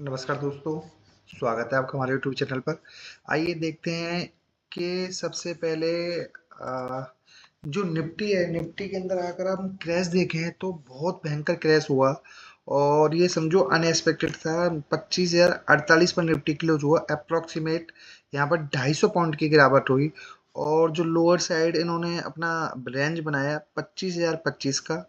नमस्कार दोस्तों, स्वागत है आपका हमारे यूट्यूब चैनल पर। आइए देखते हैं कि सबसे पहले जो निफ्टी है, निफ्टी के अंदर अगर हम क्रैश देखें तो बहुत भयंकर क्रैश हुआ और ये समझो अनएक्सपेक्टेड था। 25,048 पर निफ्टी क्लोज हुआ अप्रॉक्सीमेट। यहाँ पर 250 पॉइंट की गिरावट हुई और जो लोअर साइड इन्होंने अपना रेंज बनाया 25,025 का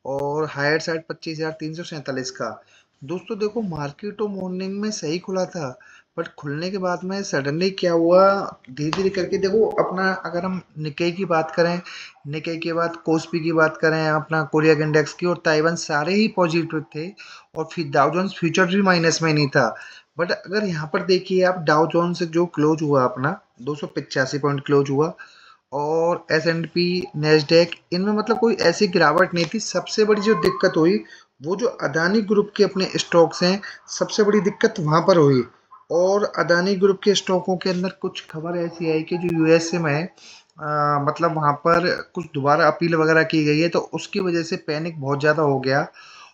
और हायर साइड 25,347 का। दोस्तों देखो, मार्केट तो मॉर्निंग में सही खुला था, बट खुलने के बाद में सडनली क्या हुआ, धीरे धीरे करके देखो अपना, अगर हम निकेई की बात करें, निकेई के बाद कोस्पी की बात करें, अपना कोरिया इंडेक्स की और ताइवान, सारे ही पॉजिटिव थे और फिर डाउ जोन्स फ्यूचर भी माइनस में नहीं था। बट अगर यहाँ पर देखिए आप, डाउ जोन्स जो क्लोज हुआ अपना 285 पॉइंट क्लोज हुआ और एस एंड पी, नेस्डेक, इनमें मतलब कोई ऐसी गिरावट नहीं थी। सबसे बड़ी जो दिक्कत हुई वो जो अदानी ग्रुप के अपने स्टॉक्स हैं, सबसे बड़ी दिक्कत वहां पर हुई। और अदानी ग्रुप के स्टॉकों के अंदर कुछ खबर ऐसी आई कि जो यूएसए में मतलब वहां पर कुछ दोबारा अपील वगैरह की गई है, तो उसकी वजह से पैनिक बहुत ज़्यादा हो गया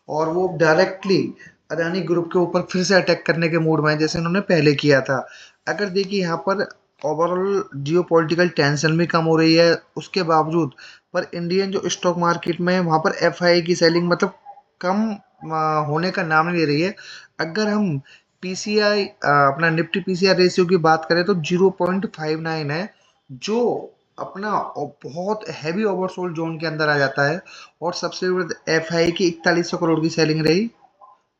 और वो डायरेक्टली अदानी ग्रुप के ऊपर फिर से अटैक करने के मूड में है, जैसे इन्होंने पहले किया था। अगर देखिए यहाँ पर ओवरऑल जियो पॉलिटिकल टेंशन भी कम हो रही है उसके बावजूद, पर इंडियन जो स्टॉक मार्केट में वहाँ पर एफआई की सेलिंग मतलब कम होने का नाम नहीं ले रही है। अगर हम पीसीआई, अपना निफ्टी पीसीआर रेशियो की बात करें तो 0.59 है, जो अपना बहुत हैवी ओवरसोल्ड जोन के अंदर आ जाता है। और सबसे बड़ी एफआई की 4100 करोड़ की सेलिंग रही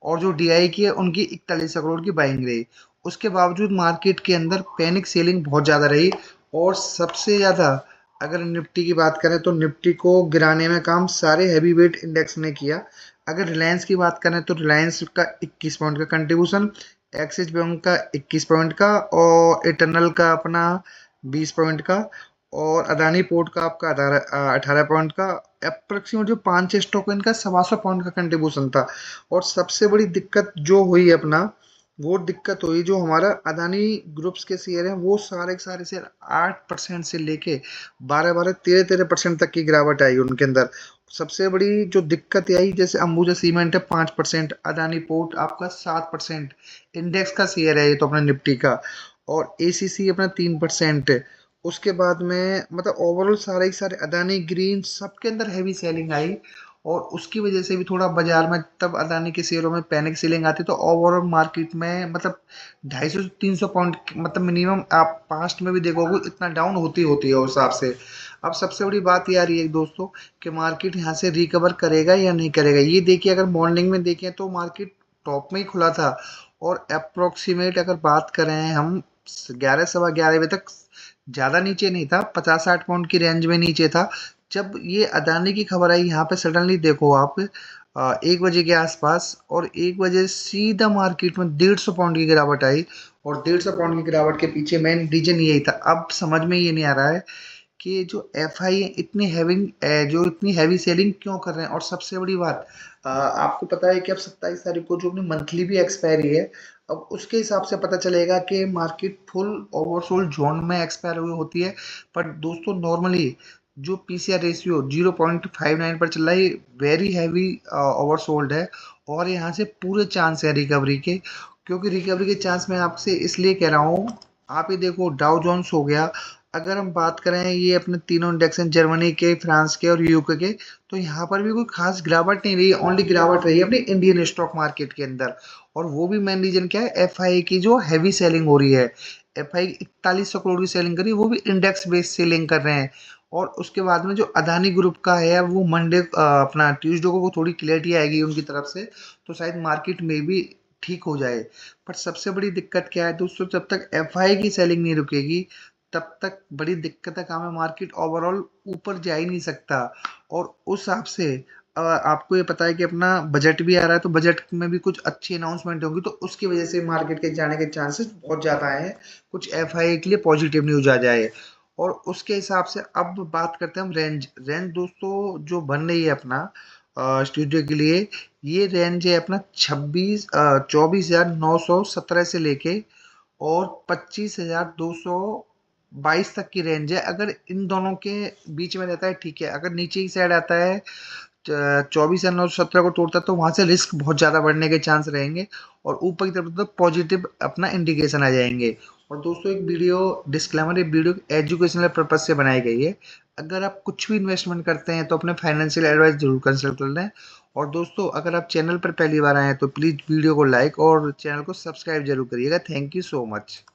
और जो डीआई की है उनकी 4100 करोड़ की बाइंग रही। उसके बावजूद मार्केट के अंदर पैनिक सेलिंग बहुत ज़्यादा रही और सबसे ज़्यादा अगर निफ्टी की बात करें तो निफ्टी को गिराने में काम सारे हैवी वेट इंडेक्स ने किया। अगर रिलायंस की बात करें तो रिलायंस का 21 पॉइंट का कंट्रीब्यूशन, एक्सिस बैंक का 21 पॉइंट का और इटरनल का अपना 20 पॉइंट का और अदानी पोर्ट का आपका 18 पॉइंट का। अप्रोक्सीमेट जो पांच छह स्टॉक है इनका 125 पॉइंट का कंट्रीब्यूशन था। और सबसे बड़ी दिक्कत जो हुई अपना, वो दिक्कत हुई जो हमारा अदानी ग्रुप्स के शेयर हैं, वो सारे के सारे शेयर 8% से लेके 12-13% तक की गिरावट आई उनके अंदर। सबसे बड़ी जो दिक्कत ये आई, जैसे अंबुजा सीमेंट है 5%, अदानी पोर्ट आपका 7%, इंडेक्स का शेयर है ये तो अपना निफ्टी का, और एसीसी अपना 3%। उसके बाद में मतलब ओवरऑल सारे के सारे अदानी ग्रीन सबके अंदर हैवी सेलिंग आई और उसकी वजह से भी थोड़ा बाजार में तब अदानी के शेयरों में पैनिक सेलिंग आती, तो ओवरऑल मार्केट में मतलब 250 से 300 पॉइंट मतलब मिनिमम आप पास्ट में भी देखोगे इतना डाउन होती होती है उस हिसाब से। अब सबसे बड़ी बात ये आ रही है दोस्तों कि मार्केट यहाँ से रिकवर करेगा या नहीं करेगा। ये देखिए, अगर मॉर्निंग में देखें तो मार्केट टॉप में ही खुला था और अप्रोक्सीमेट अगर बात करें हम 11 सवा 11 बजे तक ज़्यादा नीचे नहीं था, 50-60 पॉइंट की रेंज में नीचे था। जब ये अदानी की खबर आई यहाँ पे सडनली देखो आप, 1 बजे के आसपास, और 1 बजे सीधा मार्केट में 150 पॉइंट की गिरावट आई और 150 पॉइंट की गिरावट के पीछे मेन रीजन यही था। अब समझ में ये नहीं आ रहा है कि जो एफआई इतनी हैवी, जो इतनी हैवी सेलिंग क्यों कर रहे हैं। और सबसे बड़ी बात, आपको पता है कि अब 27 तारीख को जो अपनी मंथली भी एक्सपायरी है, अब उसके हिसाब से पता चलेगा कि मार्केट फुल ओवरसोल्ड जोन में एक्सपायर हुई होती है। पर दोस्तों नॉर्मली जो पीसीआर रेशियो 0.59 पर चल रहा है, वेरी हैवी ओवरसोल्ड है और यहाँ से पूरे चांस है रिकवरी के। क्योंकि रिकवरी के चांस मैं आपसे इसलिए कह रहा हूँ, आप ये देखो डाउ जोन्स हो गया, अगर हम बात करें ये अपने तीनों इंडेक्स हैं, जर्मनी के, फ्रांस के और यूके के, तो यहाँ पर भी कोई खास गिरावट नहीं रही, ओनली गिरावट रही है अपने इंडियन स्टॉक मार्केट के अंदर। और वो भी मेन रीजन क्या है, एफआई की जो हैवी सेलिंग हो रही है। एफआई 4100 करोड़ की सेलिंग करी, वो भी इंडेक्स बेस्ड सेलिंग कर रहे हैं। और उसके बाद में जो अदानी ग्रुप का है वो मंडे, अपना ट्यूसडे को वो थोड़ी क्लियरिटी आएगी उनकी तरफ से, तो शायद मार्केट में भी ठीक हो जाए। पर सबसे बड़ी दिक्कत क्या है दोस्तों, जब तक एफआई की सेलिंग नहीं रुकेगी तब तक बड़ी दिक्कत है, काम है, मार्केट ओवरऑल ऊपर जा ही नहीं सकता। और उस हिसाब से आपको ये पता है कि अपना बजट भी आ रहा है, तो बजट में भी कुछ अच्छी अनाउंसमेंट होंगी, तो उसकी वजह से मार्केट के जाने के चांसेस बहुत ज़्यादा हैं, कुछ एफआई के लिए पॉजिटिव न्यूज आ जाए। और उसके हिसाब से अब बात करते हैं हम रेंज। रेंज दोस्तों जो बन रही है अपना स्टूडियो के लिए, ये रेंज है अपना 24,917 से लेके और 25,222 तक की रेंज है। अगर इन दोनों के बीच में रहता है ठीक है, अगर नीचे की साइड आता है 24 या 917 को तोड़ता है तो वहां से रिस्क बहुत ज्यादा बढ़ने के चांस रहेंगे और ऊपर की तरफ तो पॉजिटिव अपना इंडिकेशन आ जाएंगे। और दोस्तों एक वीडियो डिस्क्लेमर, ये वीडियो एजुकेशनल पर्पज से बनाई गई है। अगर आप कुछ भी इन्वेस्टमेंट करते हैं तो अपने फाइनेंशियल एडवाइस जरूर कंसल्ट कर लें। और दोस्तों अगर आप चैनल पर पहली बार आए हैं तो प्लीज वीडियो को लाइक और चैनल को सब्सक्राइब जरूर करिएगा। Thank you so much.